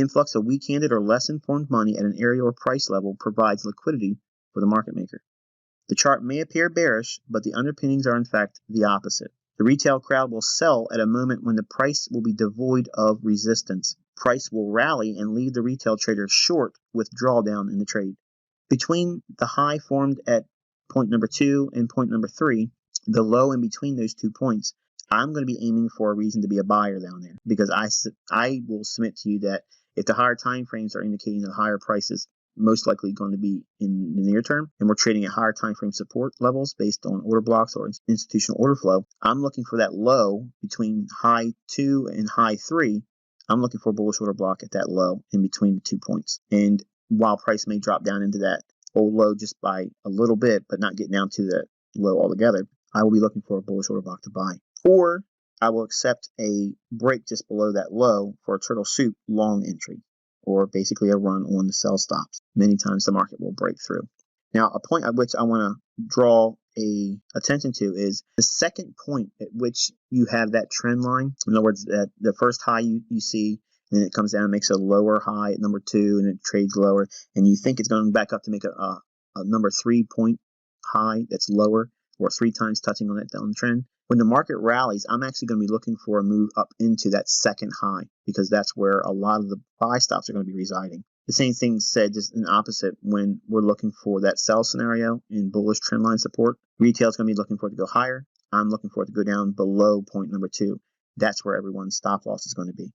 influx of weak-handed or less informed money at an area or price level provides liquidity for the market maker. The chart may appear bearish, but the underpinnings are in fact the opposite. The retail crowd will sell at a moment when the price will be devoid of resistance. Price will rally and leave the retail trader short with drawdown in the trade. Between the high formed at point number 2 and point number 3, the low in between those 2 points, I'm going to be aiming for a reason to be a buyer down there, because I will submit to you that if the higher time frames are indicating that higher prices most likely going to be in the near term, and we're trading at higher time frame support levels based on order blocks or institutional order flow, I'm looking for that low between high 2 and high 3. I'm looking for a bullish order block at that low in between the 2 points. And while price may drop down into that old low just by a little bit, but not get down to that low altogether, I will be looking for a bullish order block to buy. Or I will accept a break just below that low for a turtle soup long entry, or basically a run on the sell stops. Many times the market will break through. Now, a point at which I want to draw attention to is the second point at which you have that trend line. In other words, that the first high you see, and then it comes down and makes a lower high at number 2, and it trades lower, and you think it's going back up to make a number 3 point high that's lower, or 3 times touching on that downtrend. When the market rallies, I'm actually going to be looking for a move up into that second high, because that's where a lot of the buy stops are going to be residing. The same thing said, just an opposite, when we're looking for that sell scenario in bullish trendline support. Retail is going to be looking for it to go higher. I'm looking for it to go down below point number 2. That's where everyone's stop loss is going to be.